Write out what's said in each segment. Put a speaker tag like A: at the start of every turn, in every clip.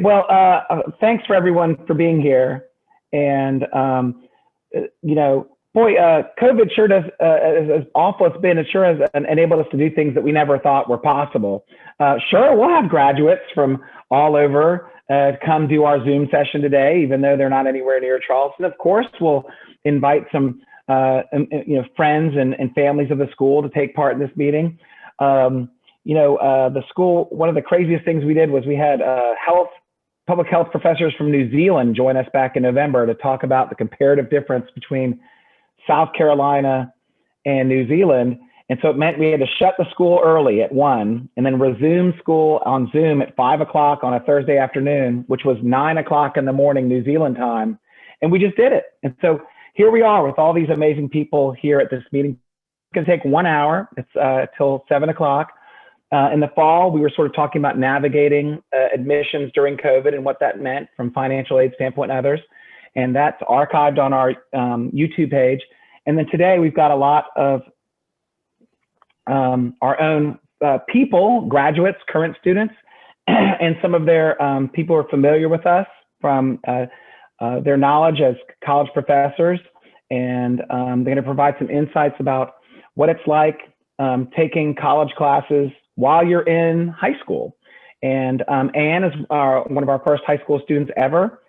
A: Well, thanks for everyone for being here. And, boy, COVID sure does, as awful it's been, it sure has enabled us to do things that we never thought were possible. Sure, we'll have graduates from all over come do our Zoom session today, even though they're not anywhere near Charleston. Of course, we'll invite some friends and families of the school to take part in this meeting. The school, one of the craziest things we did was we had public health professors from New Zealand join us back in November to talk about the comparative difference between South Carolina and New Zealand. And so it meant we had to shut the school early at 1 and then resume school on Zoom at 5 o'clock on a Thursday afternoon, which was 9 o'clock in the morning, New Zealand time. And we just did it. And so here we are with all these amazing people here at this meeting. It's going to take 1 hour. It's till 7 o'clock. In the fall, we were sort of talking about navigating admissions during COVID and what that meant from financial aid standpoint and others. And that's archived on our YouTube page. And then today we've got a lot of our own people, graduates, current students, and some of their people who are familiar with us from their knowledge as college professors. And they're going to provide some insights about what it's like taking college classes while you're in high school. And Anne is one of our first high school students ever.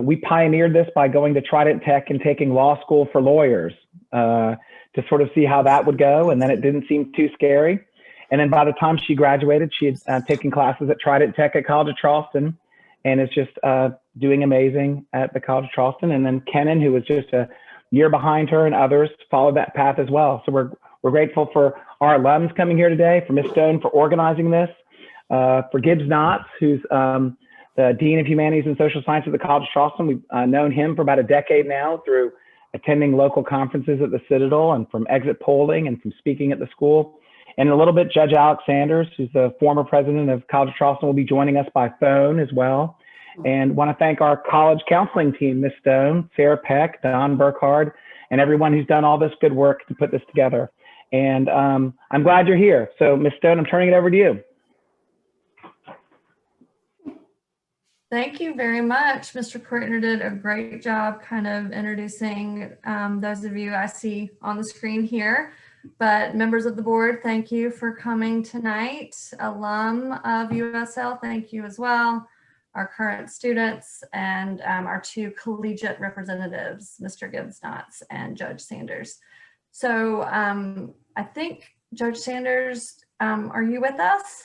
A: We pioneered this by going to Trident Tech and taking law school for lawyers to sort of see how that would go. And then it didn't seem too scary. And then by the time she graduated, she had taken classes at Trident Tech at College of Charleston and is just doing amazing at the College of Charleston. And then Kenan, who was just a year behind her, and others followed that path as well. So we're grateful for our alums coming here today, for Ms. Stone for organizing this, for Gibbs Knotts, who's the Dean of Humanities and Social Science at the College of Charleston. We've known him for about a decade now through attending local conferences at the Citadel and from exit polling and from speaking at the school. And in a little bit, Judge Alex Sanders, who's the former president of College of Charleston, will be joining us by phone as well. And want to thank our college counseling team, Ms. Stone, Sarah Peck, Don Burkhard, and everyone who's done all this good work to put this together. And I'm glad you're here. So Ms. Stone, I'm turning it over to you.
B: Thank you very much. Mr. Kreutner did a great job kind of introducing those of you I see on the screen here. But members of the board, thank you for coming tonight. Alum of USL, thank you as well. Our current students and our two collegiate representatives, Mr. Gibbs Knotts and Judge Sanders. So I think, Judge Sanders, are you with us?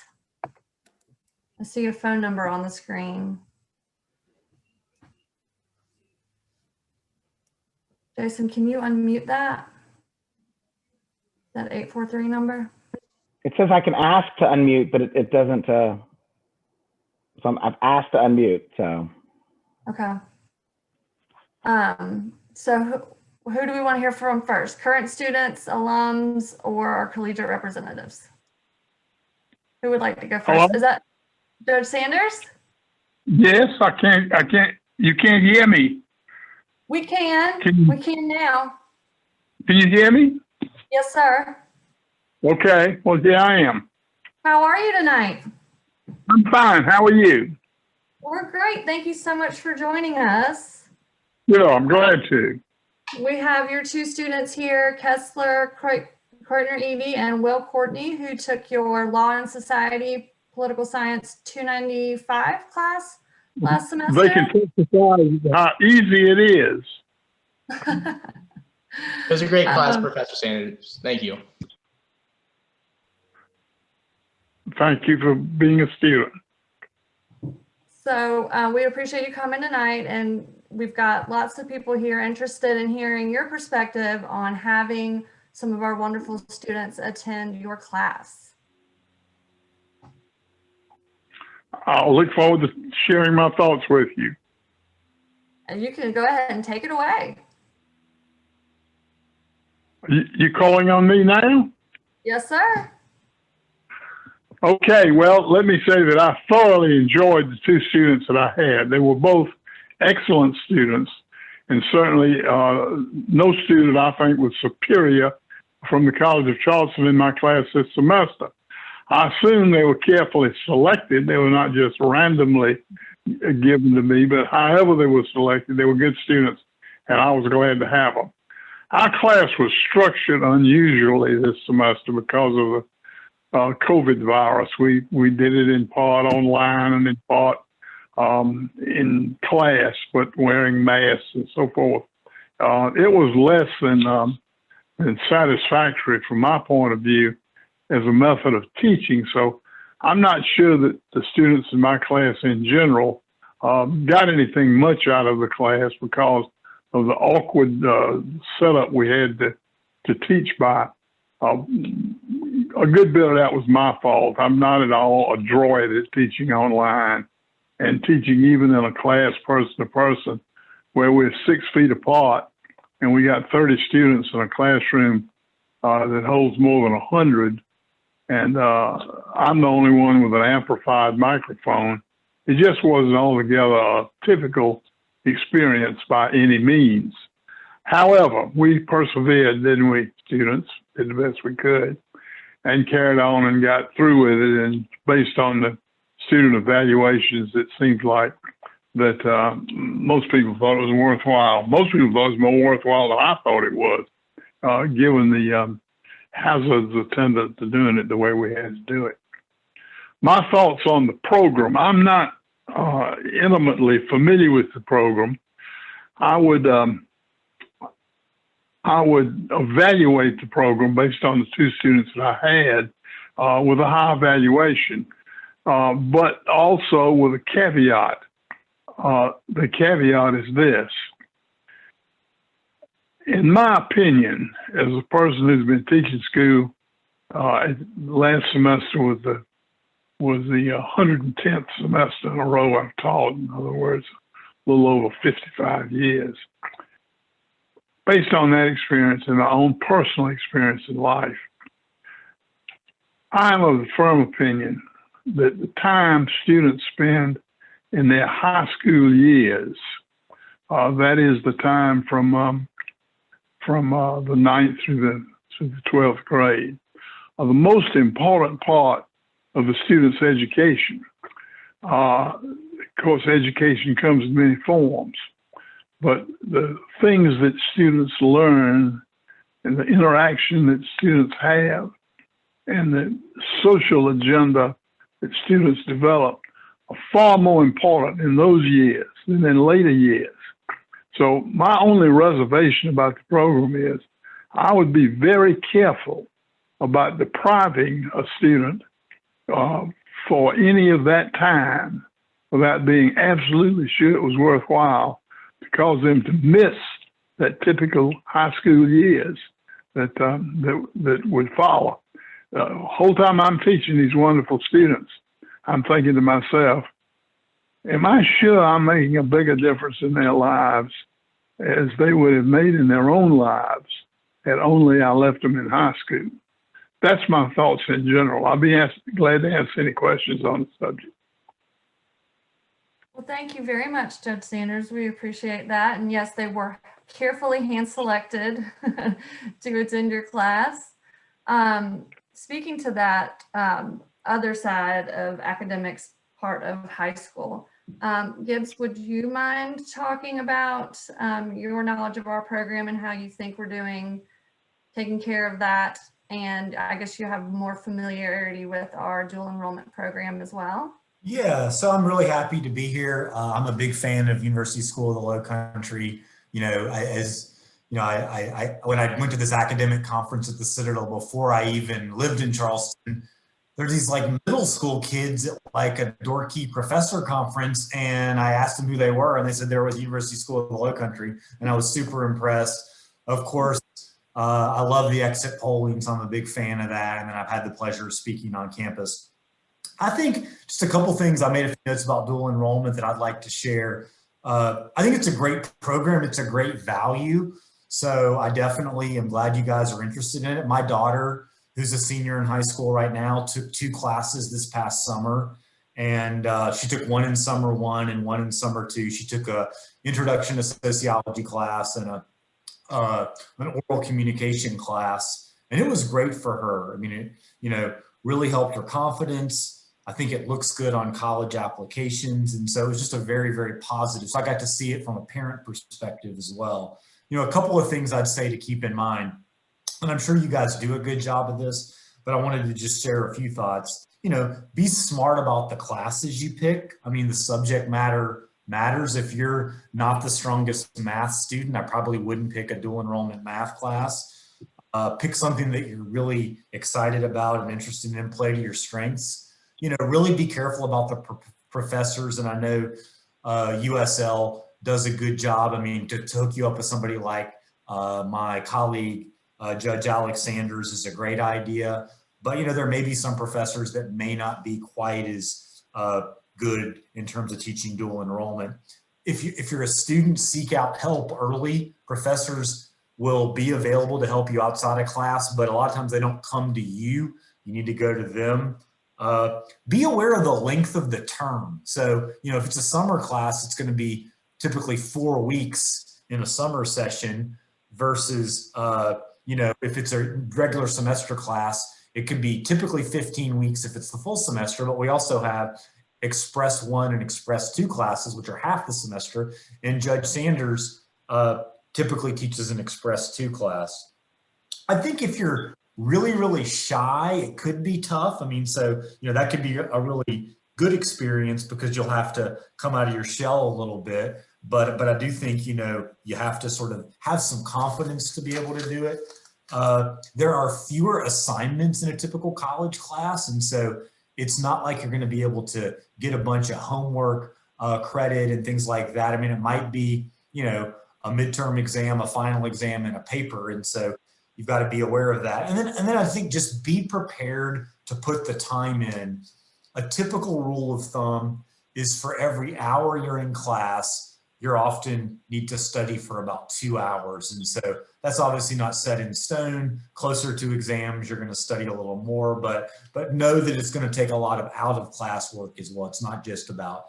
B: I see a phone number on the screen. Jason, can you unmute that? That 843 number?
A: It says I can ask to unmute, but it doesn't. So I've asked to unmute, so.
B: Okay. So who do we want to hear from first? Current students, alums, or our collegiate representatives? Who would like to go first?
C: Hello?
B: Is that Judge Sanders?
C: Yes, I can't, you can't hear me.
B: We can. We can now.
C: Can you hear me?
B: Yes, sir.
C: Okay, well, here I am.
B: How are you tonight?
C: I'm fine, how are you?
B: We're great. Thank you so much for joining us.
C: Yeah, I'm glad to.
B: We have your two students here, Kessler Kreutner Evie and Will Courtney, who took your Law and Society Political Science 295 class last semester.
C: They can testify how easy it is.
D: It was a great class, Professor Sanders. Thank you.
C: Thank you for being a student.
B: So we appreciate you coming tonight, and we've got lots of people here interested in hearing your perspective on having some of our wonderful students attend your class.
C: I'll look forward to sharing my thoughts with you.
B: And you can go ahead and take it away.
C: You calling on me now?
B: Yes, sir.
C: Okay, well, let me say that I thoroughly enjoyed the two students that I had. They were both excellent students, and certainly no student I think was superior from the College of Charleston in my class this semester. I assume they were carefully selected. They were not just randomly given to me, but however they were selected, they were good students, and I was glad to have them. Our class was structured unusually this semester because of the COVID virus. We did it in part online and in part in class, but wearing masks and so forth. It was less than satisfactory from my point of view as a method of teaching. So I'm not sure that the students in my class in general got anything much out of the class because of the awkward setup we had to teach by. A good bit of that was my fault. I'm not at all adroit at teaching online and teaching even in a class person to person where we're 6 feet apart and we got 30 students in a classroom that holds more than 100. And I'm the only one with an amplified microphone. It just wasn't altogether a typical experience by any means. However, we persevered, didn't we, students? Did the best we could and carried on and got through with it. And based on the student evaluations, it seems like that most people thought it was worthwhile. Most people thought it was more worthwhile than I thought it was, given the hazards attendant to doing it the way we had to do it. My thoughts on the program. I'm not intimately familiar with the program. I would evaluate the program based on the 2 students that I had with a high evaluation, but also with a caveat. The caveat is this. In my opinion, as a person who's been teaching school, last semester was the 110th semester in a row I've taught. In other words, a little over 55 years. Based on that experience and my own personal experience in life, I am of the firm opinion that the time students spend in their high school years, that is the time from the 9th through the 12th grade, are the most important part of the student's education. Of course, education comes in many forms, but the things that students learn and the interaction that students have and the social agenda that students develop are far more important in those years than in later years. So my only reservation about the program is I would be very careful about depriving a student for any of that time without being absolutely sure it was worthwhile to cause them to miss that typical high school years that would follow. The whole time I'm teaching these wonderful students, I'm thinking to myself, am I sure I'm making a bigger difference in their lives as they would have made in their own lives had only I left them in high school? That's my thoughts in general. I'll be glad to answer any questions on the subject.
B: Well, thank you very much, Judge Sanders. We appreciate that. And yes, they were carefully hand-selected to attend your class. Speaking to that other side of academics part of high school, Gibbs, would you mind talking about your knowledge of our program and how you think we're doing, taking care of that? And I guess you have more familiarity with our dual enrollment program as well.
E: Yeah, so I'm really happy to be here. I'm a big fan of University School of the Low Country. You know, when I went to this academic conference at the Citadel before I even lived in Charleston, there's these like middle school kids at like a dorky professor conference, and I asked them who they were, and they said they were with University School of the Low Country, and I was super impressed. Of course, I love the exit polling, so I'm a big fan of that, and then I've had the pleasure of speaking on campus. I think just a couple things. I made a few notes about dual enrollment that I'd like to share. I think it's a great program. It's a great value. So I definitely am glad you guys are interested in it. My daughter, who's a senior in high school right now, took 2 classes this past summer. And she took one in summer 1 and one in summer 2. She took a introduction to sociology class and an oral communication class. And it was great for her. I mean, it, you know, really helped her confidence. I think it looks good on college applications. And so it was just a very, very positive. So I got to see it from a parent perspective as well. You know, a couple of things I'd say to keep in mind, and I'm sure you guys do a good job of this, but I wanted to just share a few thoughts. You know, be smart about the classes you pick. I mean, the subject matter matters. If you're not the strongest math student, I probably wouldn't pick a dual enrollment math class. Pick something that you're really excited about and interested in, play to your strengths. You know, really be careful about the professors. And I know USL does a good job. I mean, to hook you up with somebody like my colleague, Judge Alex Sanders, is a great idea. But, you know, there may be some professors that may not be quite as good in terms of teaching dual enrollment. If you're a student, seek out help early. Professors will be available to help you outside of class, but a lot of times they don't come to you. You need to go to them. Be aware of the length of the term. So, you know, if it's a summer class, it's going to be typically 4 weeks in a summer session versus, you know, if it's a regular semester class, it could be typically 15 weeks if it's the full semester, but we also have Express 1 and Express 2 classes, which are half the semester. And Judge Sanders typically teaches an Express 2 class. I think if you're really, really shy, it could be tough. I mean, so, you know, that could be a really good experience because you'll have to come out of your shell a little bit. But I do think, you know, you have to sort of have some confidence to be able to do it. There are fewer assignments in a typical college class. And so it's not like you're going to be able to get a bunch of homework credit and things like that. I mean, it might be, you know, a midterm exam, a final exam, and a paper. And so you've got to be aware of that. And then I think just be prepared to put the time in. A typical rule of thumb is for every hour you're in class, you often need to study for about 2 hours. And so that's obviously not set in stone. Closer to exams, you're going to study a little more, but know that it's going to take a lot of out of class work as well. It's not just about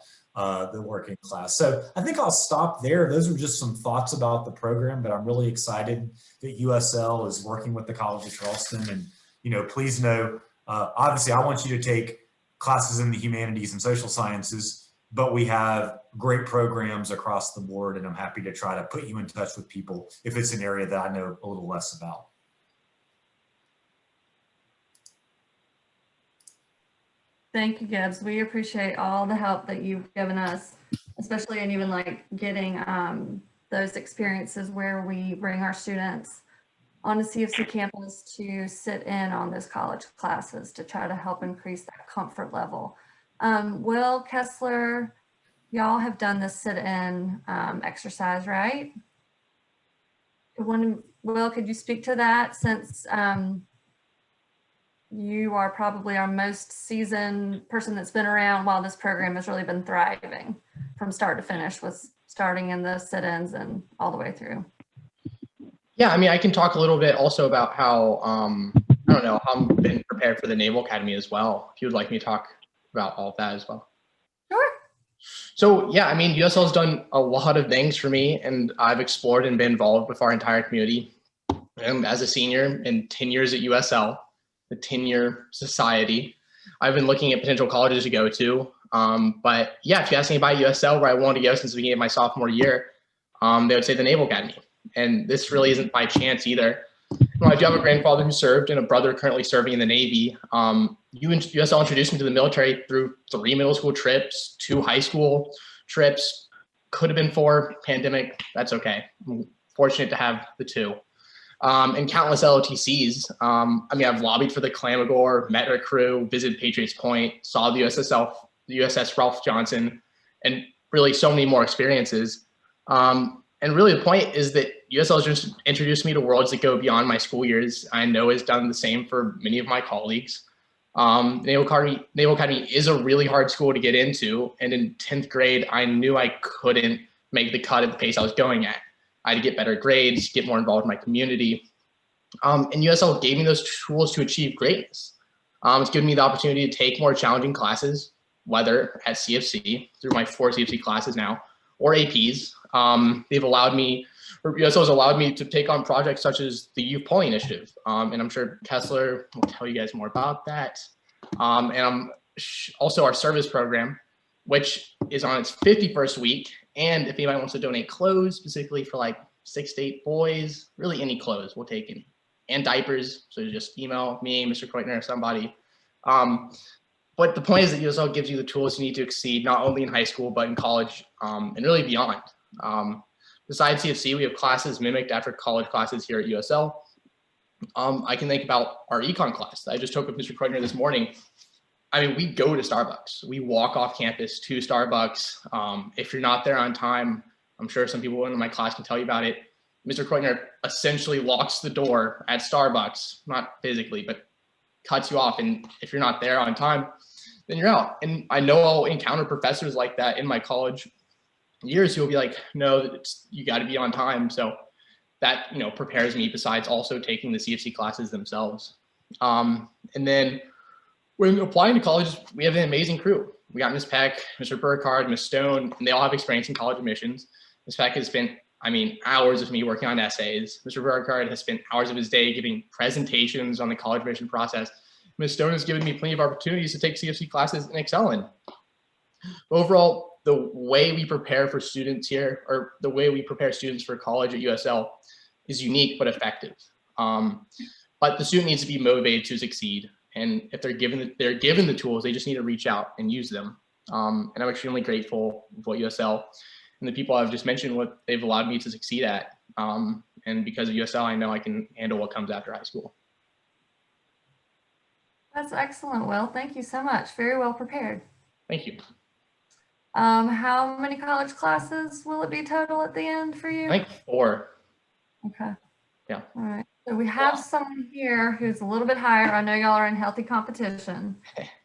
E: the working class. So I think I'll stop there. Those are just some thoughts about the program, but I'm really excited that USL is working with the College of Charleston. And, you know, please know, obviously I want you to take classes in the humanities and social sciences, but we have great programs across the board, and I'm happy to try to put you in touch with people if it's an area that I know a little less about.
B: Thank you, Gibbs. We appreciate all the help that you've given us, especially in even like getting those experiences where we bring our students on the CFC campus to sit in on those college classes to try to help increase that comfort level. Will, Kessler, y'all have done the sit-in exercise, right? Will, could you speak to that, since you are probably our most seasoned person that's been around while this program has really been thriving from start to finish, with starting in the sit-ins and all the way through?
D: Yeah, I mean, I can talk a little bit also about how, I don't know, how I've been prepared for the Naval Academy as well, if you would like me to talk about all of that as well.
B: Sure.
D: So yeah, I mean, USL has done a lot of things for me, and I've explored and been involved with our entire community. And as a senior in 10 years at USL, the 10-year society, I've been looking at potential colleges to go to. But yeah, if you ask me about USL, where I wanted to go since the beginning of my sophomore year, they would say the Naval Academy. And this really isn't by chance either. Well, I do have a grandfather who served and a brother currently serving in the Navy. USL introduced me to the military through 3 middle school trips, 2 high school trips. Could have been 4, pandemic, that's okay. I'm fortunate to have the 2. And countless LOTCs. I mean, I've lobbied for the Clamagore, met her crew, visited Patriots Point, saw the USS Ralph Johnson, and really so many more experiences. And really the point is that USL has just introduced me to worlds that go beyond my school years. I know has done the same for many of my colleagues. Naval Academy is a really hard school to get into. And in 10th grade, I knew I couldn't make the cut at the pace I was going at. I had to get better grades, get more involved in my community. And USL gave me those tools to achieve greatness. It's given me the opportunity to take more challenging classes, whether at CFC, through my 4 CFC classes now, or APs. They've allowed me, or USL has allowed me to take on projects such as the Youth Polling Initiative. And I'm sure Kessler will tell you guys more about that. And I'm also our service program, which is on its 51st week. And if anybody wants to donate clothes specifically for like 6 to 8 boys, really any clothes, we'll take any. And diapers, so just email me, Mr. Kreutner, or somebody. But the point is that USL gives you the tools you need to exceed, not only in high school, but in college, and really beyond. Besides CFC, we have classes mimicked after college classes here at USL. I can think about our econ class that I just took with Mr. Kreutner this morning. I mean, we go to Starbucks. We walk off campus to Starbucks. If you're not there on time, I'm sure some people in my class can tell you about it. Mr. Kreutner essentially locks the door at Starbucks, not physically, but cuts you off. And if you're not there on time, then you're out. And I know I'll encounter professors like that in my college years who will be like, no, you got to be on time. So that, prepares me, besides also taking the CFC classes themselves. And then when applying to colleges, we have an amazing crew. We got Ms. Peck, Mr. Burkhardt, Ms. Stone, and they all have experience in college admissions. Ms. Peck has spent, hours of me working on essays. Mr. Burkhardt has spent hours of his day giving presentations on the college admission process. Ms. Stone has given me plenty of opportunities to take CFC classes and excel in. Overall, the way we prepare for students here, or the way we prepare students for college at USL, is unique but effective. But the student needs to be motivated to succeed. And if they're given the tools, they just need to reach out and use them. And I'm extremely grateful for USL and the people I've just mentioned, what they've allowed me to succeed at. And because of USL, I know I can handle what comes after high school.
B: That's excellent, Will. Thank you so much. Very well prepared.
D: Thank you.
B: How many college classes will it be total at the end for you?
D: I think 4.
B: Okay.
D: Yeah.
B: All right. So we have someone here who's a little bit higher. I know y'all are in healthy competition,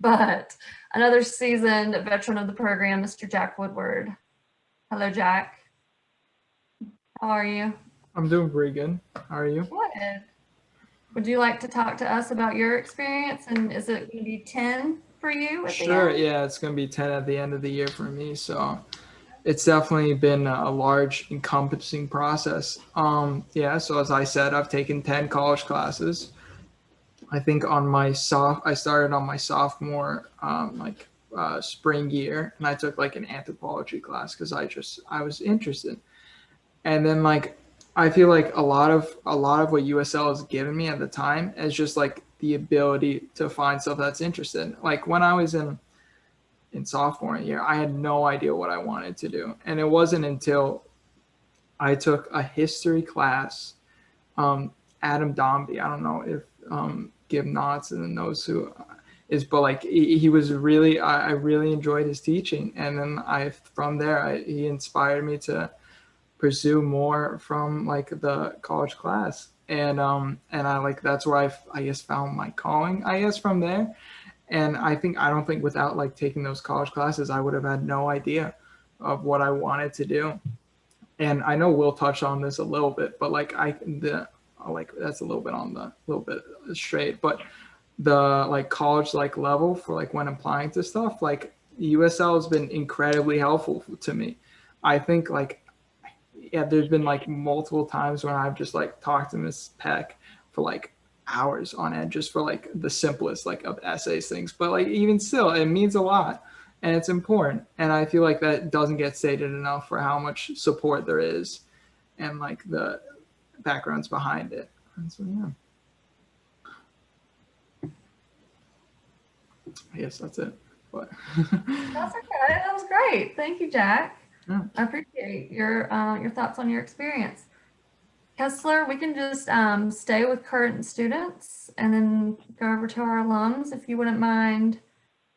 B: but another seasoned veteran of the program, Mr. Jack Woodward. Hello, Jack. How are you?
F: I'm doing pretty good. How are you?
B: Good. Would you like to talk to us about your experience? And is it going to be 10 for you?
F: Sure. Yeah, it's going to be 10 at the end of the year for me. So it's definitely been a large encompassing process. Yeah. So as I said, I've taken 10 college classes. I think I started on my sophomore, spring year, and I took like an anthropology class because I was interested. And then I feel like a lot of what USL has given me at the time is just like the ability to find stuff that's interesting. Like when I was in sophomore year, I had no idea what I wanted to do. And it wasn't until I took a history class, Adam Dombey, I don't know if Gibbs Knotts and knows who is, but he was really, I really enjoyed his teaching. And then from there, he inspired me to pursue more from the college class. And I that's where I guess found my calling, I guess, from there. And I don't think without taking those college classes, I would have had no idea of what I wanted to do. And I know we'll touch on this a little bit, but that's a little bit straight, but the college level for when applying to stuff, USL has been incredibly helpful to me. I think there's been multiple times when I've just talked to Miss Peck for hours on end just for the simplest of essays things, but even still it means a lot and it's important, and I feel that doesn't get stated enough for how much support there is and the backgrounds behind it. And so yeah, I guess that's it. But
B: that's okay. That was great. Thank you, Jack.
F: Yeah.
B: I appreciate your thoughts on your experience. Kessler, we can just stay with current students and then go over to our alums, if you wouldn't mind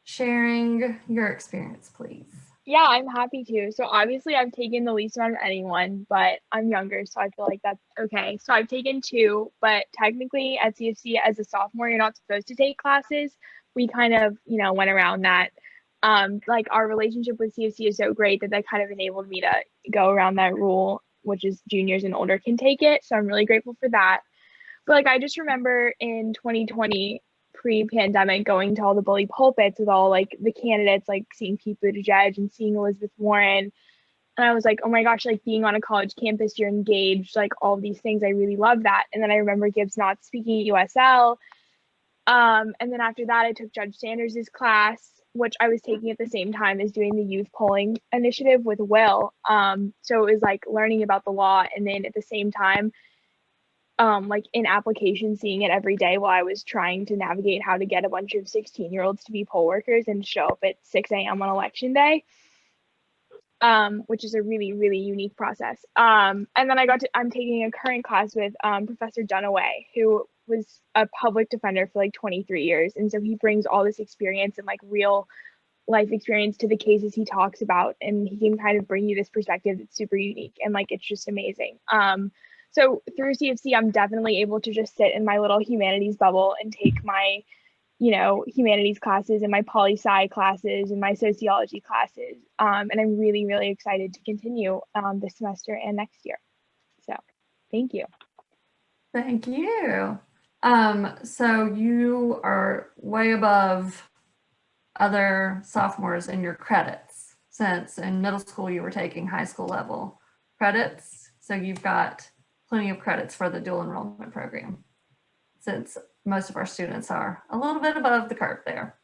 B: sharing your experience, please.
G: Yeah, I'm happy to. So obviously I've taken the least amount of anyone, but I'm younger, so I feel like that's okay. So I've taken 2, but technically at CFC as a sophomore, you're not supposed to take classes. We kind of, went around that. Our relationship with CFC is so great that kind of enabled me to go around that rule, which is juniors and older can take it. So I'm really grateful for that. But I just remember in 2020, pre-pandemic, going to all the bully pulpits with all the candidates, seeing Pete Buttigieg and seeing Elizabeth Warren. And I was like, oh my gosh, being on a college campus, you're engaged, all of these things. I really love that. And then I remember Gibbs Knotts speaking at USL. And then after that, I took Judge Sanders's class, which I was taking at the same time as doing the youth polling initiative with Will. So it was like learning about the law, and then at the same time, like in application, seeing it every day while I was trying to navigate how to get a bunch of 16-year-olds to be poll workers and show up at 6 a.m. on election day, which is a really, really unique process. And then I'm taking a current class with Professor Dunaway, who was a public defender for like 23 years. And so he brings all this experience and like real life experience to the cases he talks about. And he can kind of bring you this perspective that's super unique. And like, it's just amazing. So through CFC, I'm definitely able to just sit in my little humanities bubble and take my, humanities classes and my poli-sci classes and my sociology classes. And I'm really, really excited to continue this semester and next year. So thank you.
B: Thank you. So you are way above other sophomores in your credits, since in middle school you were taking high school level credits. So you've got plenty of credits for the dual enrollment program, since most of our students are a little bit above the curve there.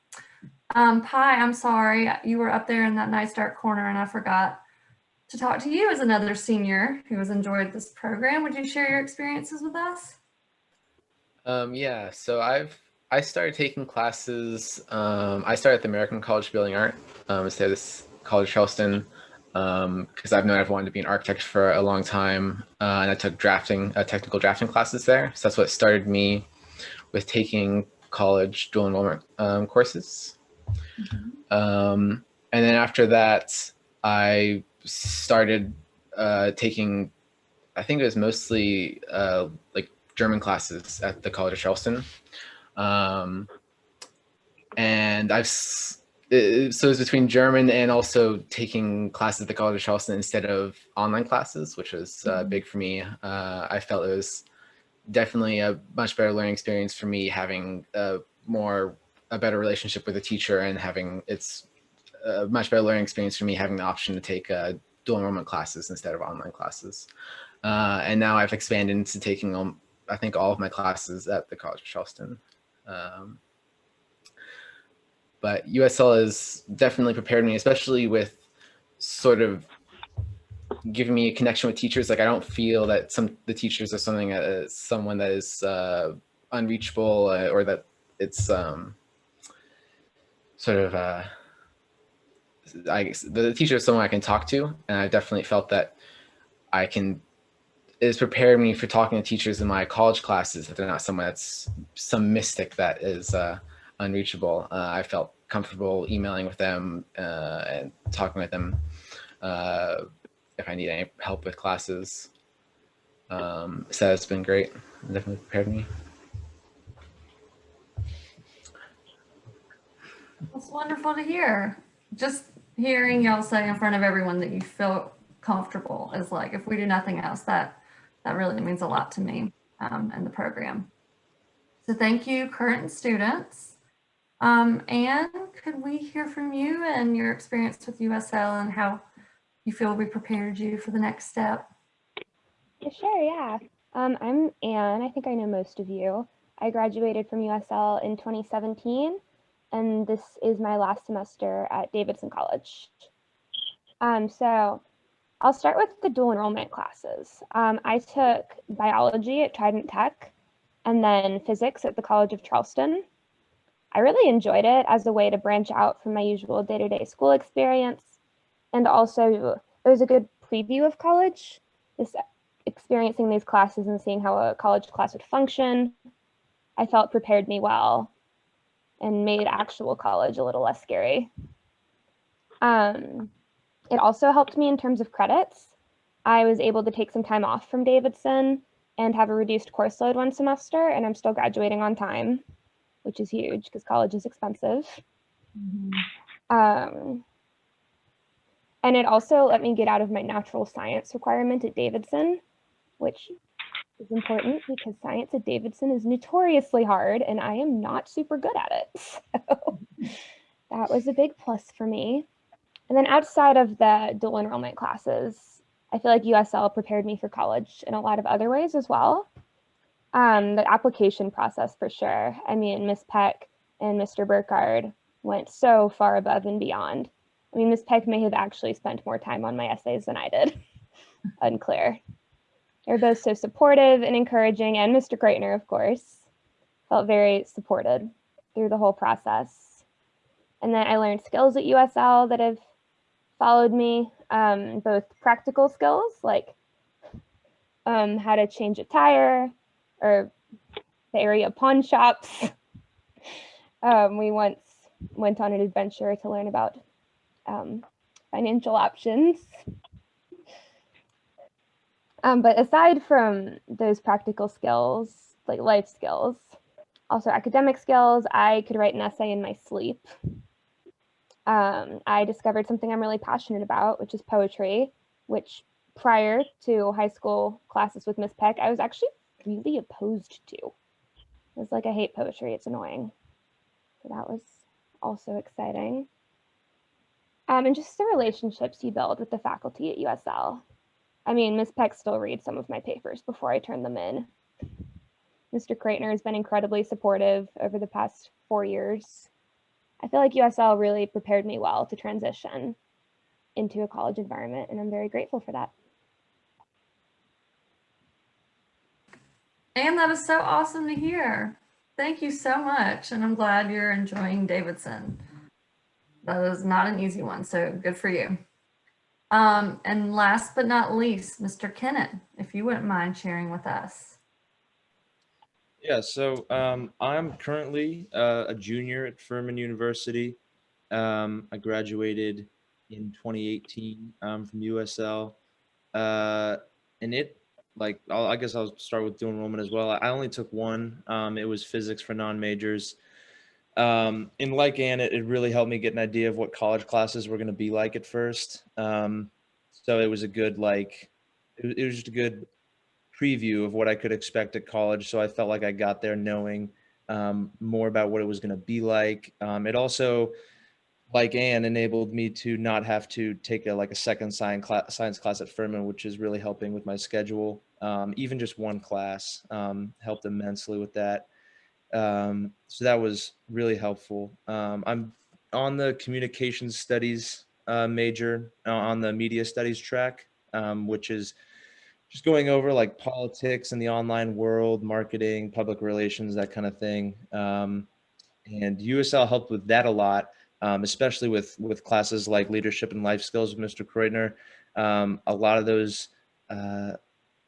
B: Pi, I'm sorry, you were up there in that nice dark corner and I forgot to talk to you as another senior who has enjoyed this program. Would you share your experiences with us?
H: Yeah, so I started taking classes. I started at the American College of Building Art instead of this College of Charleston, because I've known I've wanted to be an architect for a long time, and I took technical drafting classes there. So that's what started me with taking college dual enrollment courses. And then after that, I started taking, I think it was mostly like German classes at the College of Charleston. And so it was between German and also taking classes at the College of Charleston instead of online classes, which was big for me. I felt it was definitely a much better learning experience for me, having a better relationship with the teacher, and having it's a much better learning experience for me having the option to take dual enrollment classes instead of online classes. And now I've expanded into taking I think all of my classes at the College of Charleston. But USL has definitely prepared me, especially with sort of giving me a connection with teachers. Like, I don't feel that the teachers are someone that is unreachable, or that it's sort of I guess the teacher is someone I can talk to, and I definitely felt that it's prepared me for talking to teachers in my college classes, that they're not someone that's some mystic that is unreachable. I felt comfortable emailing with them and talking with them if I need any help with classes. So it's been great. It definitely prepared me.
B: That's wonderful to hear. Just hearing y'all say in front of everyone that you feel comfortable is like, if we do nothing else, that really means a lot to me and the program. So thank you, current students. Anne, could we hear from you and your experience with USL and how you feel we prepared you for the next step?
I: Yeah, sure, yeah. I'm Anne. I think I know most of you. I graduated from USL in 2017, and this is my last semester at Davidson College. So I'll start with the dual enrollment classes. I took biology at Trident Tech and then physics at the College of Charleston. I really enjoyed it as a way to branch out from my usual day-to-day school experience. And also it was a good preview of college, experiencing these classes and seeing how a college class would function. I felt prepared me well and made actual college a little less scary. It also helped me in terms of credits. I was able to take some time off from Davidson and have a reduced course load one semester, and I'm still graduating on time, which is huge because college is expensive. And it also let me get out of my natural science requirement at Davidson, which is important because science at Davidson is notoriously hard and I am not super good at it. So that was a big plus for me. And then outside of the dual enrollment classes, I feel like USL prepared me for college in a lot of other ways as well. The application process for sure. I mean, Ms. Peck and Mr. Burkhardt went so far above and beyond. I mean, Ms. Peck may have actually spent more time on my essays than I did. Unclear. They're both so supportive and encouraging, and Mr. Greitner, of course, felt very supported through the whole process. And then I learned skills at USL that have followed me, both practical skills like how to change a tire or the area pawn shops. We once went on an adventure to learn about financial options. But aside from those practical skills, like life skills, also academic skills, I could write an essay in my sleep. I discovered something I'm really passionate about, which is poetry, which prior to high school classes with Miss Peck, I was actually really opposed to. It was like, I hate poetry, it's annoying. So that was also exciting. And just the relationships you build with the faculty at USL. I mean, Ms. Peck still reads some of my papers before I turn them in. Mr. Greitner has been incredibly supportive over the past 4 years. I feel like USL really prepared me well to transition into a college environment, and I'm very grateful for that.
B: And that is so awesome to hear. Thank you so much. And I'm glad you're enjoying Davidson. That is not an easy one, so good for you. And last but not least, Mr. Kennett, if you wouldn't mind sharing with us.
J: Yeah, so I'm currently a junior at Furman University. I graduated in 2018 from USL. And it, like, I guess I'll start with dual enrollment as well. I only took one. It was physics for non-majors. And like Ann, it really helped me get an idea of what college classes were going to be like at first. So it was a good, like, it was just a good preview of what I could expect at college. So I felt like I got there knowing more about what it was going to be like. It also, like Ann, enabled me to not have to take a second science class at Furman, which is really helping with my schedule. Even just one class helped immensely with that. So that was really helpful. I'm on the communications studies major on the media studies track, which is just going over like politics in the online world, marketing, public relations, that kind of thing. And USL helped with that a lot, especially with classes like leadership and life skills with Mr. Kreutner. A lot of those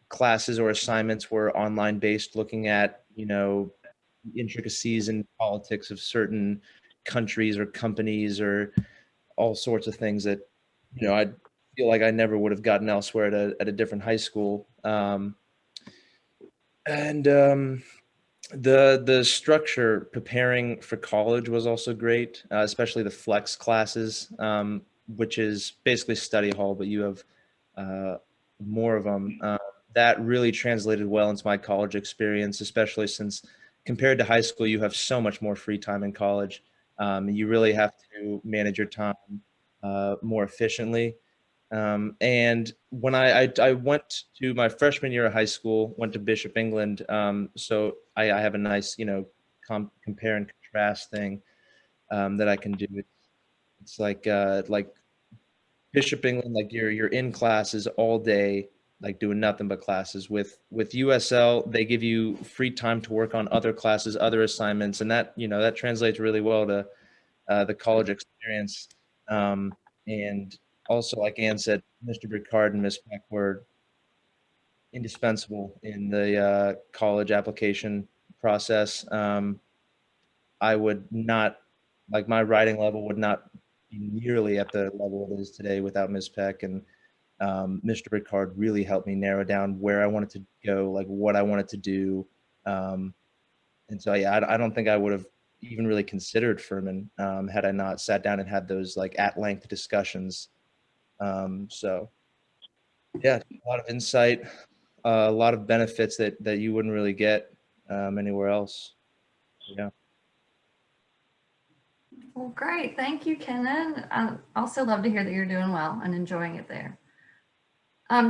J: classes or assignments were online based, looking at, intricacies in politics of certain countries or companies or all sorts of things that, I feel like I never would have gotten elsewhere at a different high school. The structure preparing for college was also great, especially the flex classes, which is basically study hall, but you have more of them. That really translated well into my college experience, especially since compared to high school, you have so much more free time in college. You really have to manage your time more efficiently. And when I went to my freshman year of high school, went to Bishop England. So I have a nice, compare and contrast thing that I can do. It's like Bishop England, like you're in classes all day, like doing nothing but classes. With USL, they give you free time to work on other classes, other assignments, and that that translates really well to the college experience. And also, like Ann said, Mr. Bricard and Ms. Peck were indispensable in the college application process. I would not, like, my writing level would not be nearly at the level it is today without Ms. Peck. And Mr. Bricard really helped me narrow down where I wanted to go, like what I wanted to do. And so, yeah, I don't think I would have even really considered Furman had I not sat down and had those like at-length discussions. So yeah, a lot of insight, a lot of benefits that you wouldn't really get anywhere else. Yeah.
B: Well, great. Thank you, Kenan. I also love to hear that you're doing well and enjoying it there.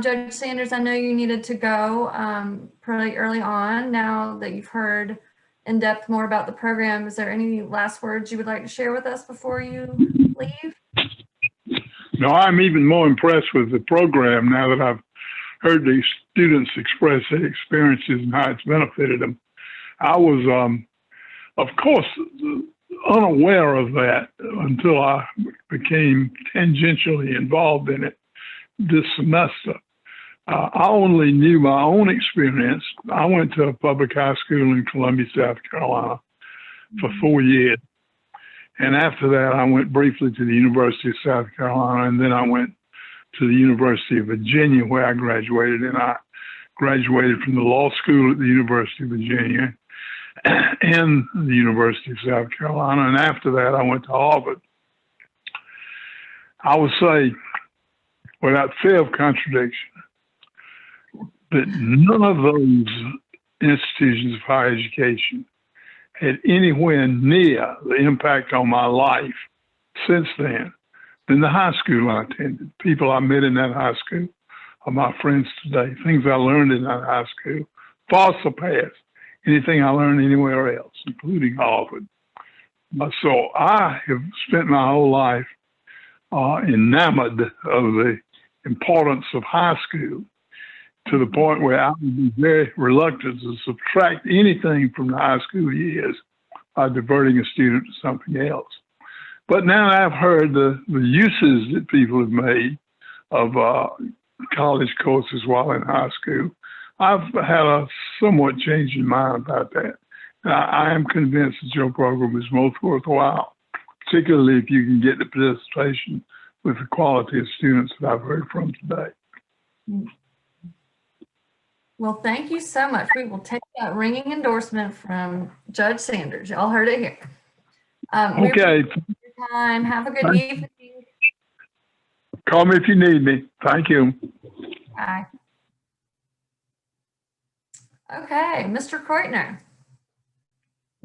B: Judge Sanders, I know you needed to go pretty early on. Now that you've heard in depth more about the program. Is there any last words you would like to share with us before you leave?
C: No, I'm even more impressed with the program now that I've heard these students express their experiences and how it's benefited them. I was, of course, unaware of that until I became tangentially involved in it this semester. I only knew my own experience. I went to a public high school in Columbia, South Carolina for 4 years. And after that, I went briefly to the University of South Carolina, and then I went to the University of Virginia, where I graduated. And I graduated from the law school at the University of Virginia and the University of South Carolina. And after that, I went to Harvard. I would say, without fear of contradiction, that none of those institutions of higher education had anywhere near the impact on my life since then than the high school I attended. People I met in that high school are my friends today. Things I learned in that high school far surpass anything I learned anywhere else, including Harvard. So I have spent my whole life enamored of the importance of high school, to the point where I would be very reluctant to subtract anything from the high school years by diverting a student to something else. But now I've heard the uses that people have made of college courses while in high school. I've had a somewhat changing mind about that. I am convinced that your program is most worthwhile, particularly if you can get the participation with the quality of students that I've heard from today.
B: Well, thank you so much. We will take that ringing endorsement from Judge Sanders. Y'all heard it here. We
C: Okay.
B: appreciate your time. Have a good evening.
C: Call me if you need me. Thank you.
B: Bye. Okay, Mr. Kreutner,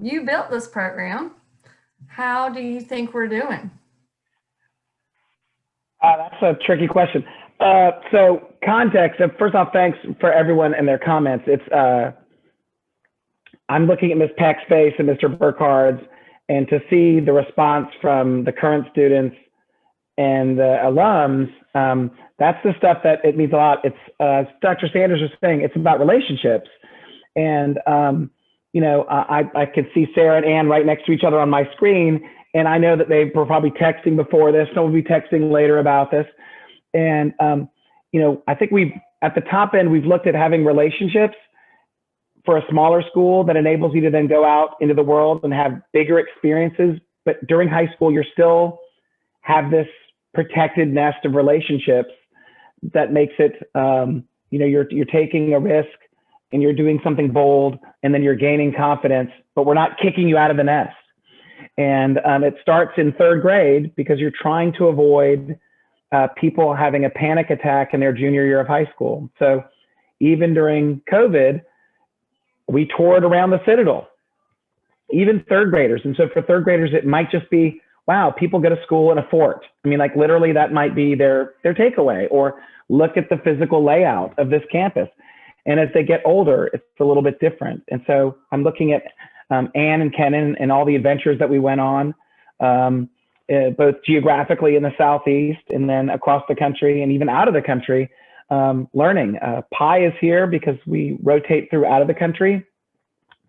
B: you built this program. How do you think we're doing?
A: That's a tricky question. So context, first off, thanks for everyone and their comments. I'm looking at Ms. Peck's face and Mr. Burkhard's, and to see the response from the current students and the alums, that's the stuff that it means a lot. It's, Dr. Sanders was saying, it's about relationships. And, you know, I could see Sarah and Ann right next to each other on my screen, and I know that they were probably texting before this. Some will be texting later about this. And, you know, I think at the top end, we've looked at having relationships for a smaller school that enables you to then go out into the world and have bigger experiences. But during high school, you're still have this protected nest of relationships that makes it, you know, you're taking a risk and you're doing something bold, and then you're gaining confidence, but we're not kicking you out of the nest. And it starts in third grade because you're trying to avoid people having a panic attack in their junior year of high school. So even during COVID, we toured around the Citadel, even third graders. And so for third graders, it might just be, wow, people go to school in a fort. I mean, like literally that might be their takeaway, or look at the physical layout of this campus. And as they get older, it's a little bit different. And so I'm looking at Ann and Kenan and all the adventures that we went on, both geographically in the Southeast and then across the country and even out of the country, learning. Pi is here because we rotate through out of the country.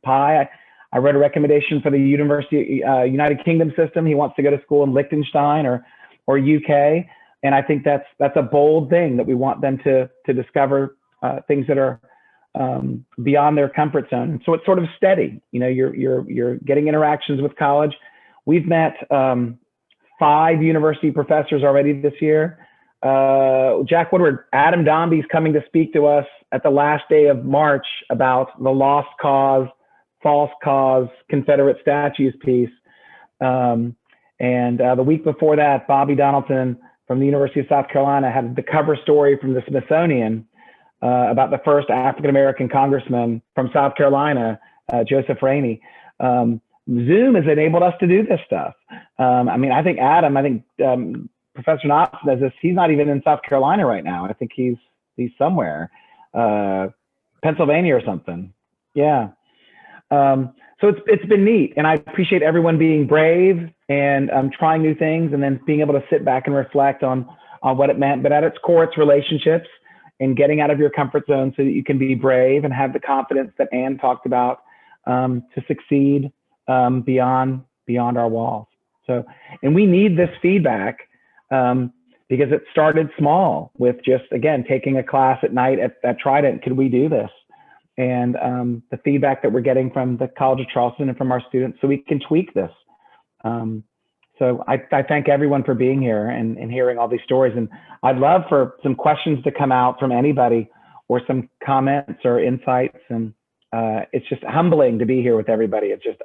A: Pi, I wrote a recommendation for the University United Kingdom system. He wants to go to school in Liechtenstein or UK. And I think that's a bold thing, that we want them to discover things that are beyond their comfort zone. So it's sort of steady. You know, you're getting interactions with college. We've met 5 university professors already this year. Jack Woodward, Adam Dombey's coming to speak to us at the last day of March about the lost cause, false cause, Confederate statues piece. And the week before that, Bobby Donaldson from the University of South Carolina had the cover story from the Smithsonian about the first African-American congressman from South Carolina, Joseph Rainey. Zoom has enabled us to do this stuff. I mean, I think Professor Knotts does this. He's not even in South Carolina right now. I think he's somewhere, Pennsylvania or something. Yeah. so it's been neat, and I appreciate everyone being brave and trying new things, and then being able to sit back and reflect on what it meant. But at its core, it's relationships and getting out of your comfort zone so that you can be brave and have the confidence that Anne talked about to succeed beyond our walls. So, and we need this feedback because it started small with just, again, taking a class at night at Trident. Could we do this? And the feedback that we're getting from the College of Charleston and from our students, so we can tweak this. So I thank everyone for being here and hearing all these stories. And I'd love for some questions to come out from anybody or some comments or insights. And it's just humbling to be here with everybody. It's just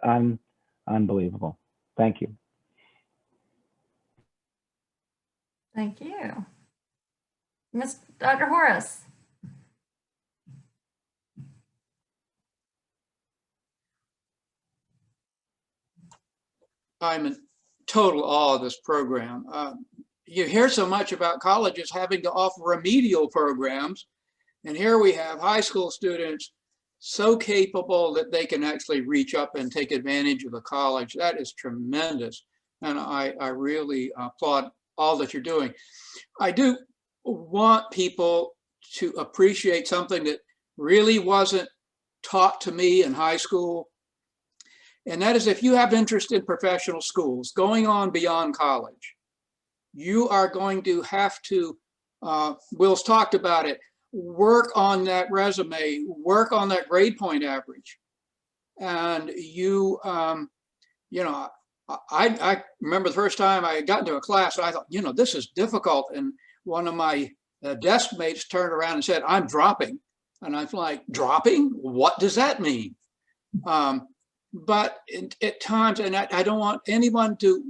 A: unbelievable. Thank you.
B: Thank you. Dr. Horace.
K: I'm in total awe of this program. You hear so much about colleges having to offer remedial programs, and here we have high school students so capable that they can actually reach up and take advantage of the college. That is tremendous, and I really applaud all that you're doing. I do want people to appreciate something that really wasn't taught to me in high school. And that is, if you have interest in professional schools, going on beyond college, you are going to have to, Will's talked about it, work on that resume, work on that grade point average. And you know, I remember the first time I got into a class, I thought, you know, this is difficult. And one of my desk mates turned around and said, I'm dropping. And I'm like, dropping? What does that mean? But at times, and I don't want anyone to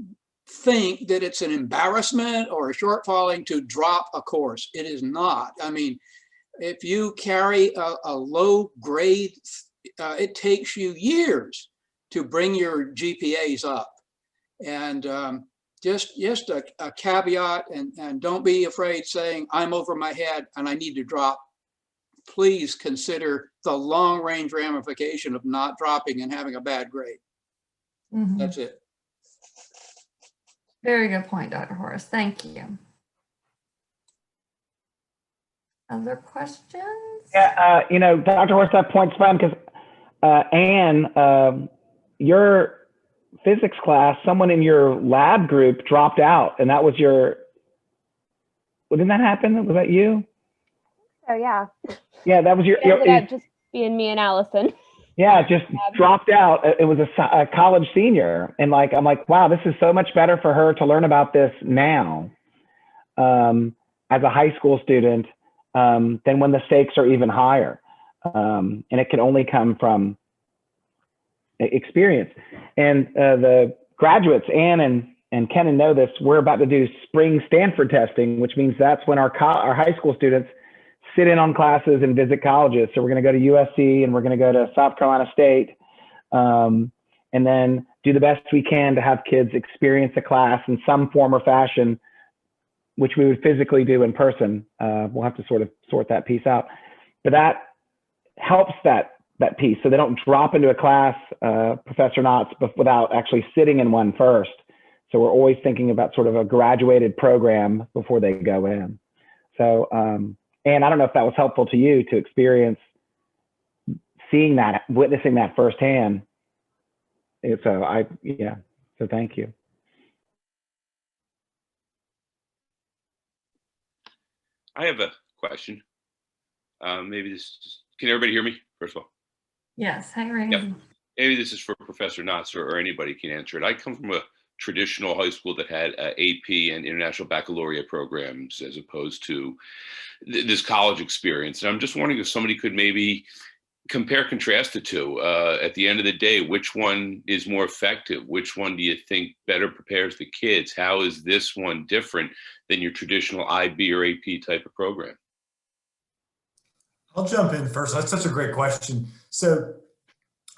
K: think that it's an embarrassment or a shortfalling to drop a course. It is not. I mean, if you carry a low grade, it takes you years to bring your GPAs up. And just a caveat, and don't be afraid saying, I'm over my head and I need to drop. Please consider the long range ramification of not dropping and having a bad grade. Mm-hmm. That's it.
B: Very good point, Dr. Horace. Thank you. Other questions?
A: Yeah, you know, Dr. Horace, that point's fun because Anne, your physics class, someone in your lab group dropped out, and that was your, well, didn't that happen? Was that you?
I: Oh, yeah.
A: Yeah, that was your.
I: It ended up just being me and Allison.
A: Yeah, just dropped out. It was a college senior, and like I'm like, wow, this is so much better for her to learn about this now, as a high school student, than when the stakes are even higher, and it can only come from experience. And the graduates, Anne and Kenan know this. We're about to do spring Stanford testing, which means that's when our high school students sit in on classes and visit colleges. So we're going to go to USC and we're going to go to South Carolina State, and then do the best we can to have kids experience a class in some form or fashion, which we would physically do in person. We'll have to sort of sort that piece out, but that helps that piece. So they don't drop into a class, Professor Knotts, but without actually sitting in one first. So we're always thinking about sort of a graduated program before they go in. So, and I don't know if that was helpful to you to experience seeing that, witnessing that firsthand. So so thank you.
L: I have a question. Maybe this can everybody hear me, first of all?
B: Yes, hi, Ray.
L: Yep. Maybe this is for Professor Knotts or anybody can answer it. I come from a traditional high school that had AP and international baccalaureate programs as opposed to this college experience. And I'm just wondering if somebody could maybe compare, contrast the two. At the end of the day, which one is more effective? Which one do you think better prepares the kids? How is this one different than your traditional IB or AP type of program?
E: I'll jump in first. That's such a great question. So,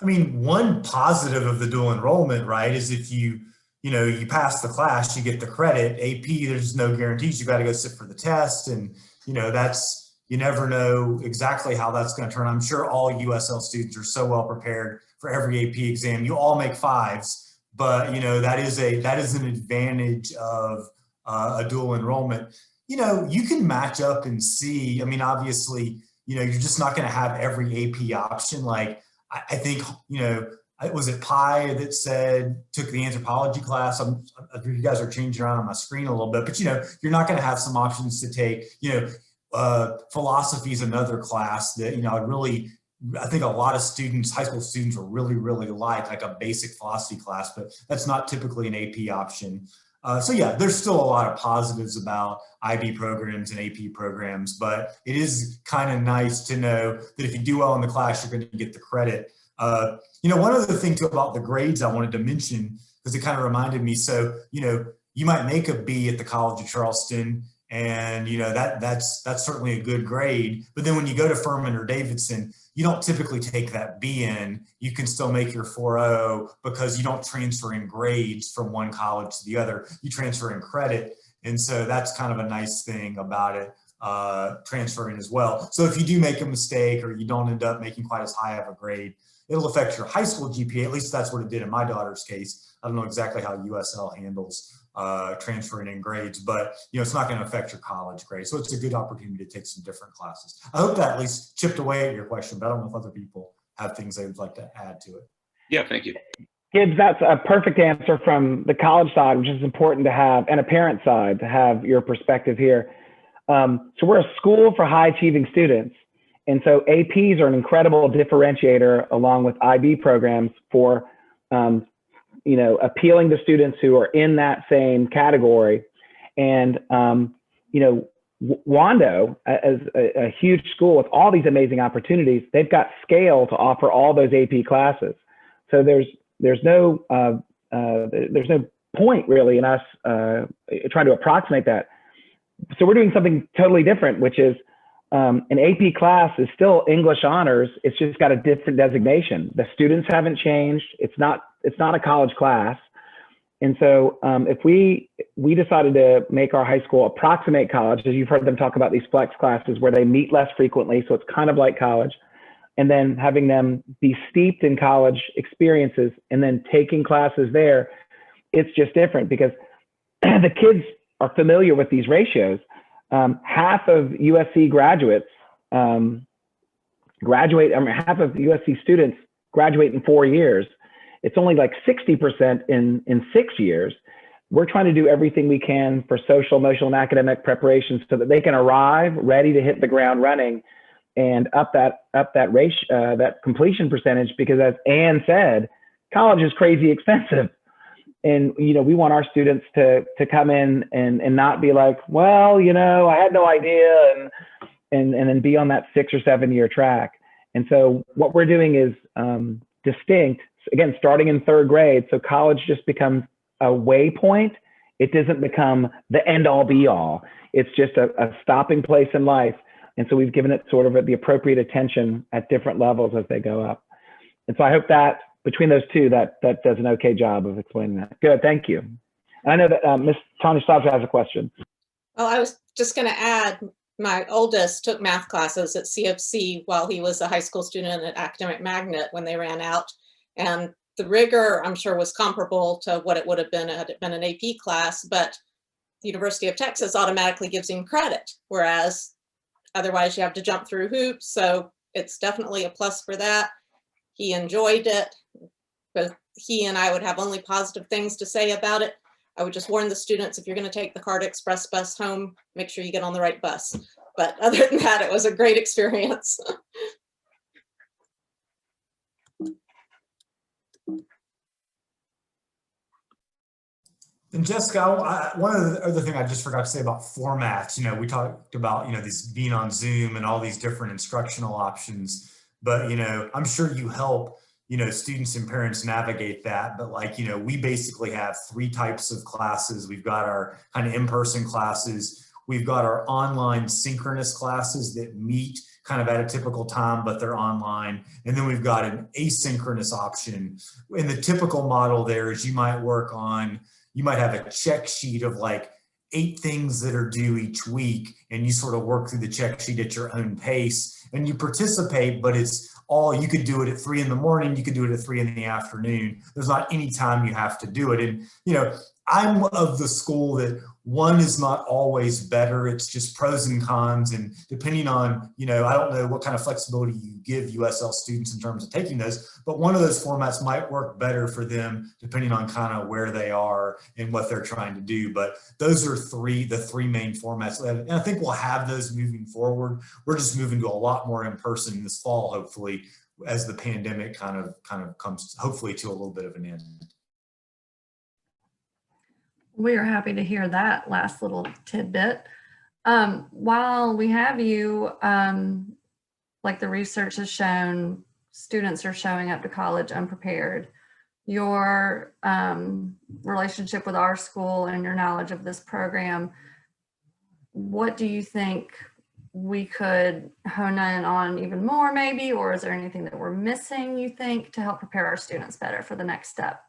E: I mean, one positive of the dual enrollment, right, is if you pass the class, you get the credit. AP, there's no guarantees. You got to go sit for the test. And, you never know exactly how that's going to turn. I'm sure all USL students are so well prepared for every AP exam. You all make 5s, but that is an advantage of a dual enrollment. You can match up and see. I mean, obviously, you're just not going to have every AP option. Like I think, was it Pi that took the anthropology class? You guys are changing around on my screen a little bit, but you're not going to have some options to take. Philosophy is another class that I think a lot of students, high school students, will really like a basic philosophy class, but that's not typically an AP option. So yeah, there's still a lot of positives about IB programs and AP programs, but it is kind of nice to know that if you do well in the class, you're going to get the credit. One other thing too about the grades I wanted to mention, because it kind of reminded me. So, you might make a B at the College of Charleston, and that's certainly a good grade. But then when you go to Furman or Davidson, you don't typically take that B in. You can still make your 4.0 because you don't transfer in grades from one college to the other. You transfer in credit, and so that's kind of a nice thing about it. Transferring as well. So if you do make a mistake or you don't end up making quite as high of a grade, it'll affect your high school GPA. At least that's what it did in my daughter's case. I don't know exactly how USL handles transferring in grades, but it's not going to affect your college grade. So it's a good opportunity to take some different classes. I hope that at least chipped away at your question, but I don't know if other people have things they would like to add to it.
L: Yeah, thank you.
A: Gibbs, that's a perfect answer from the college side, which is important to have, and a parent side to have your perspective here. So we're a school for high achieving students. And so APs are an incredible differentiator along with IB programs for, appealing to students who are in that same category. And, Wando, as a huge school with all these amazing opportunities, they've got scale to offer all those AP classes. So there's no point really in us trying to approximate that. So we're doing something totally different, which is an AP class is still English honors. It's just got a different designation. The students haven't changed. It's not a college class. And so if we decided to make our high school approximate college, as you've heard them talk about these flex classes where they meet less frequently, so it's kind of like college, and then having them be steeped in college experiences and then taking classes there, it's just different because the kids are familiar with these ratios. Half of USC graduates half of USC students graduate in 4 years. It's only like 60% in 6 years. We're trying to do everything we can for social, emotional, and academic preparations so that they can arrive ready to hit the ground running and up that ratio, that completion percentage, because as Ann said, college is crazy expensive. And, we want our students to come in and not be like, well, I had no idea, and then be on that 6 or 7 year track. And so what we're doing is distinct, again, starting in 3rd grade. So college just becomes a waypoint. It doesn't become the end all be all. It's just a stopping place in life. And so we've given it sort of the appropriate attention at different levels as they go up. And so I hope that between those two, that does an okay job of explaining that. Good, thank you. And I know that Ms. Tanya Stobs has a question.
M: Well, I was just going to add, my oldest took math classes at CFC while he was a high school student at Academic Magnet when they ran out. And the rigor, I'm sure, was comparable to what it would have been had it been an AP class, but the University of Texas automatically gives him credit, whereas otherwise you have to jump through hoops. So it's definitely a plus for that. He enjoyed it, but he and I would have only positive things to say about it. I would just warn the students, if you're going to take the CART Express bus home, make sure you get on the right bus. But other than that, it was a great experience.
E: And Jessica, one of the other thing I just forgot to say about formats, we talked about, this being on Zoom and all these different instructional options, but, I'm sure you help, students and parents navigate that. But we basically have 3 types of classes. We've got our kind of in-person classes. We've got our online synchronous classes that meet kind of at a typical time, but they're online. And then we've got an asynchronous option. In the typical model there is you might have a check sheet of 8 things that are due each week, and you sort of work through the check sheet at your own pace, and you participate, but it's all, you could do it at 3 in the morning, you could do it at 3 in the afternoon. There's not any time you have to do it. And, you know, I'm of the school that one is not always better. It's just pros and cons. And depending on, you know, I don't know what kind of flexibility you give USL students in terms of taking those, but one of those formats might work better for them depending on kind of where they are and what they're trying to do. But those are the three main formats. And I think we'll have those moving forward. We're just moving to a lot more in person this fall, hopefully, as the pandemic kind of comes hopefully to a little bit of an end.
B: We are happy to hear that last little tidbit. While we have you, like the research has shown, students are showing up to college unprepared. Your relationship with our school and your knowledge of this program, what do you think we could hone in on even more maybe, or is there anything that we're missing, you think, to help prepare our students better for the next step?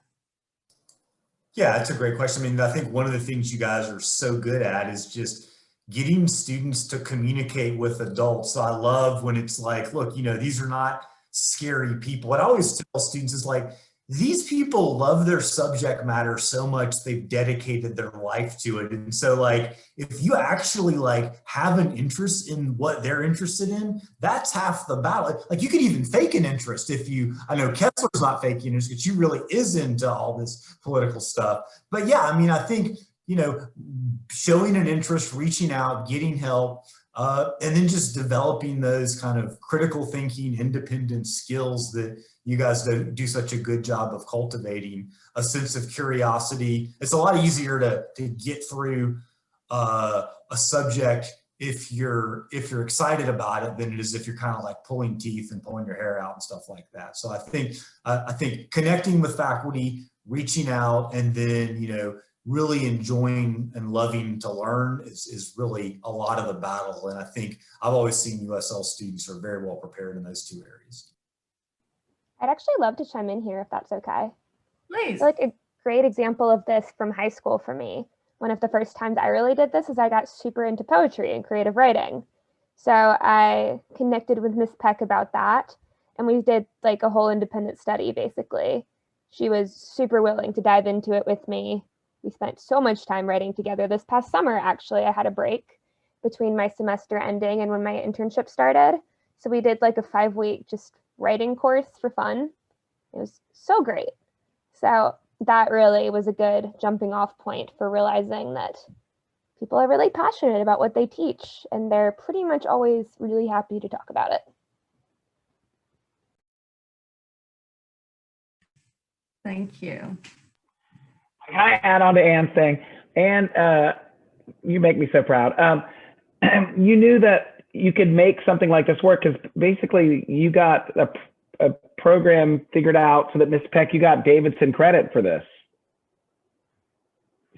E: Yeah, that's a great question. I mean, I think one of the things you guys are so good at is just getting students to communicate with adults. So I love when it's like, look, you know, these are not scary people. What I always tell students is like, these people love their subject matter so much they've dedicated their life to it. And so like, if you actually like have an interest in what they're interested in, that's half the battle. Like you could even fake an interest if you, I know Kessler's not faking interest, but she really is into all this political stuff. But yeah, I mean, I think, you know, showing an interest, reaching out, getting help, and then just developing those kind of critical thinking, independent skills that you guys do such a good job of cultivating, a sense of curiosity. It's a lot easier to get through a subject if you're excited about it than it is if you're kind of like pulling teeth and pulling your hair out and stuff like that. So I think connecting with faculty, reaching out, and then, you know, really enjoying and loving to learn is really a lot of the battle. And I think I've always seen USL students are very well prepared in those 2 areas.
I: I'd actually love to chime in here if that's okay.
B: Please.
I: Like a great example of this from high school for me. One of the first times I really did this is I got super into poetry and creative writing. So I connected with Miss Peck about that, and we did like a whole independent study basically. She was super willing to dive into it with me. We spent so much time writing together. This past summer, actually, I had a break between my semester ending and when my internship started. So we did like a 5-week just writing course for fun. It was so great. So that really was a good jumping off point for realizing that people are really passionate about what they teach, and they're pretty much always really happy to talk about it.
B: Thank you.
A: Can I add on to Anne's thing? Anne, you make me so proud. You knew that you could make something like this work because basically you got a program figured out so that Ms. Peck, you got Davidson credit for this.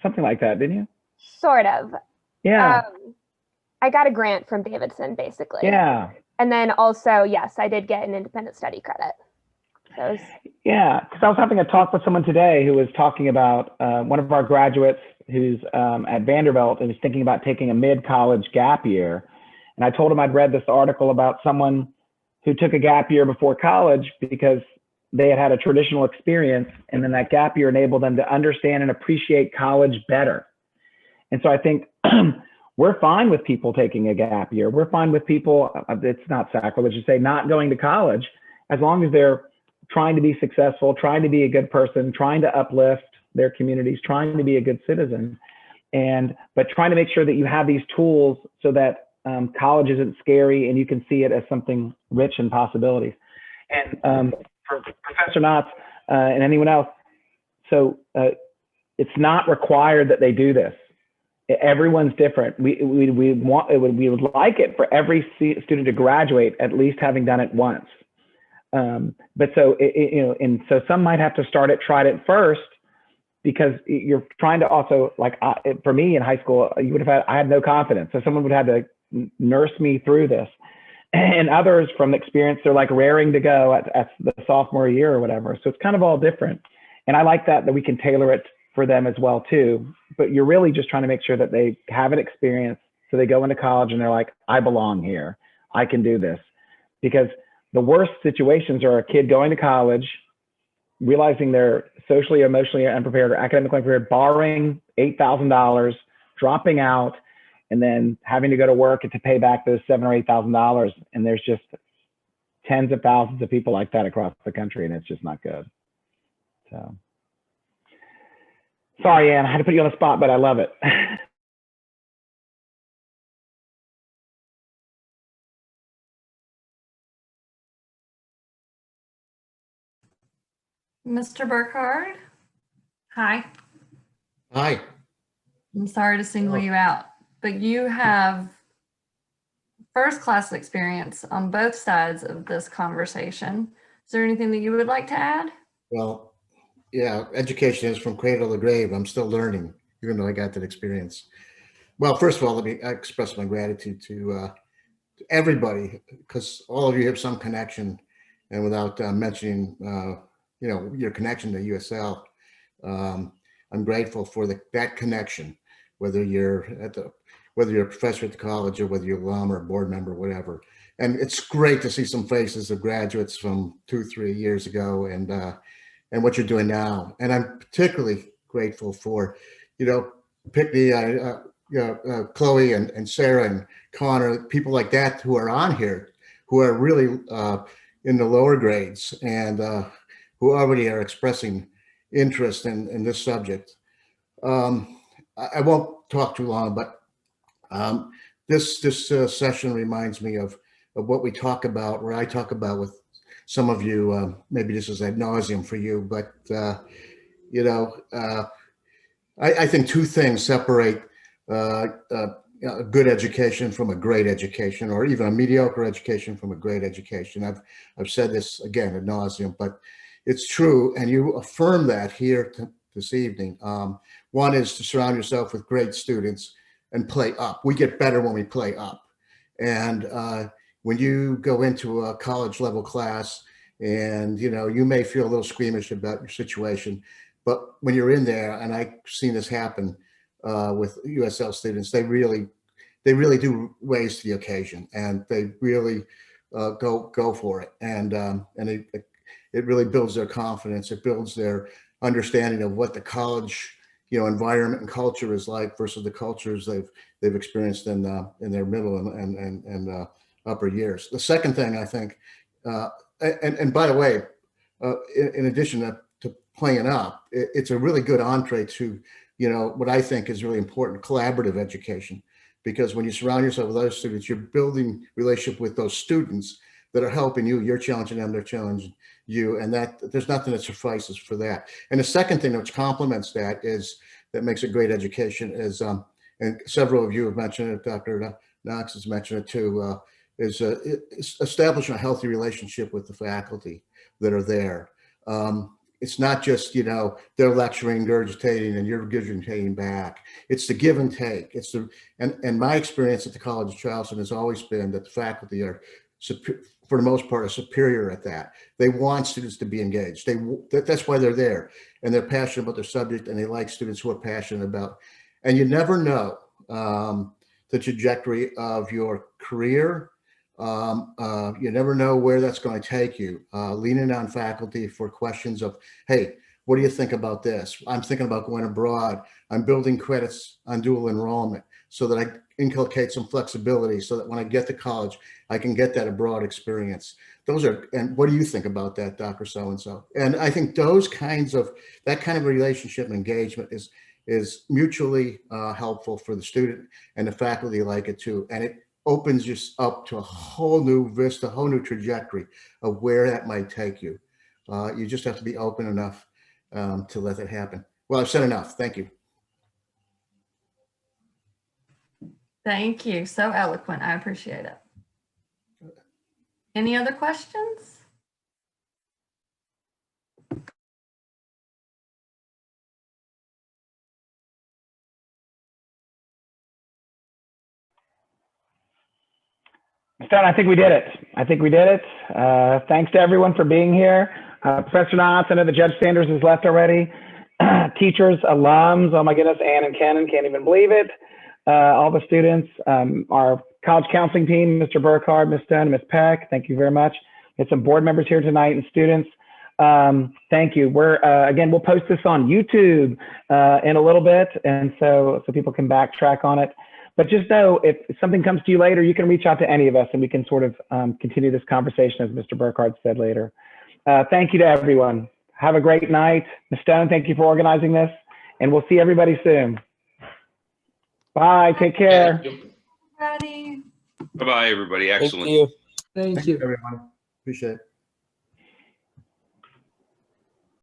A: Something like that, didn't you?
I: Sort of.
A: Yeah.
I: I got a grant from Davidson, basically.
A: Yeah.
I: And then also, yes, I did get an independent study credit. So
A: yeah, because I was having a talk with someone today who was talking about one of our graduates who's at Vanderbilt and was thinking about taking a mid-college gap year. And I told him I'd read this article about someone who took a gap year before college because they had had a traditional experience, and then that gap year enabled them to understand and appreciate college better. And so I think we're fine with people taking a gap year. We're fine with people, it's not sacrilege to say, not going to college, as long as they're trying to be successful, trying to be a good person, trying to uplift their communities, trying to be a good citizen, but trying to make sure that you have these tools so that college isn't scary and you can see it as something rich in possibilities. And for Professor Knotts and anyone else, so it's not required that they do this. Everyone's different. We would like it for every student to graduate at least having done it once. But so, you know, and so some might have to try it first because you're trying to also, like for me in high school, I had no confidence. So someone would have to nurse me through this. And others from experience, they're like raring to go at the sophomore year or whatever. So it's kind of all different. And I like that we can tailor it for them as well too. But you're really just trying to make sure that they have an experience so they go into college and they're like, I belong here. I can do this. Because the worst situations are a kid going to college, realizing they're socially, emotionally unprepared or academically unprepared, borrowing $8,000, dropping out, and then having to go to work and to pay back those $7,000 or $8,000. And there's just tens of thousands of people like that across the country, and it's just not good. So, sorry, Ann, I had to put you on the spot, but I love it.
B: Mr. Burkhardt? Hi.
N: Hi.
B: I'm sorry to single you out, but you have first class experience on both sides of this conversation. Is there anything that you would like to add?
N: Well, yeah, education is from cradle to grave. I'm still learning, even though I got that experience. Well, first of all, let me express my gratitude to everybody, because all of you have some connection, and without mentioning, you know, your connection to USL, I'm grateful for that connection, whether you're a professor at the college or whether you're an alum or a board member, whatever. And it's great to see some faces of graduates from 2-3 years ago and what you're doing now. And I'm particularly grateful for, you know, Chloe and Sarah and Connor, people like that who are on here, who are really in the lower grades and who already are expressing interest in this subject. I won't talk too long, but this session reminds me of what we talk about, where I talk about with some of you, maybe this is ad nauseum for you, but you know, I think two things separate a good education from a great education, or even a mediocre education from a great education. I've said this again ad nauseum, but it's true, and you affirm that here this evening. One is to surround yourself with great students and play up. We get better when we play up. And when you go into a college level class and, you know, you may feel a little squeamish about your situation, but when you're in there, and I've seen this happen with USL students, they really do raise to the occasion, and they really go for it. And it really builds their confidence. It builds their understanding of what the college, you know, environment and culture is like versus the cultures they've experienced in their middle and upper years. The second thing I think, and by the way, in addition to playing up, it's a really good entree to, you know, what I think is really important, collaborative education. Because when you surround yourself with other students, you're building relationship with those students that are helping you. You're challenging them, they're challenging you, and that there's nothing that suffices for that. And the second thing which complements that makes a great education is, and several of you have mentioned it, Dr. Knotts has mentioned it too, is establishing a healthy relationship with the faculty that are there. It's not just, you know, they're lecturing, regurgitating, and you're regurgitating back. It's the give and take. It's and my experience at the College of Charleston has always been that the faculty are, for the most part, are superior at that. They want students to be engaged. That's why they're there, and they're passionate about their subject, and they like students who are passionate about. And you never know the trajectory of your career. You never know where that's going to take you. Leaning on faculty for questions of, hey, what do you think about this? I'm thinking about going abroad. I'm building credits on dual enrollment so that I inculcate some flexibility so that when I get to college, I can get that abroad experience. And what do you think about that, Dr. So-and-so? And I think that kind of relationship and engagement is mutually helpful for the student, and the faculty like it too. And it opens you up to a whole new vista, a whole new trajectory of where that might take you. You just have to be open enough to let that happen. Well, I've said enough. Thank you.
B: Thank you. So eloquent. I appreciate it. Any other questions?
A: Stan, I think we did it. Thanks to everyone for being here. Professor Knotts, I know that Judge Sanders has left already. teachers, alums, oh my goodness, Ann and Kenan, can't even believe it. All the students, our college counseling team, Mr. Burkhardt, Ms. Stone, Ms. Peck, thank you very much. We have some board members here tonight and students. Thank you. We're, again, we'll post this on YouTube in a little bit, and so people can backtrack on it. But just know, if something comes to you later, you can reach out to any of us and we can sort of continue this conversation, as Mr. Burkhardt said later. Thank you to everyone. Have a great night. Ms. Stone, thank you for organizing this, and we'll see everybody soon. Bye, take care.
B: Ready.
L: Bye-bye, everybody. Excellent.
N: Thank you, everyone. Appreciate it.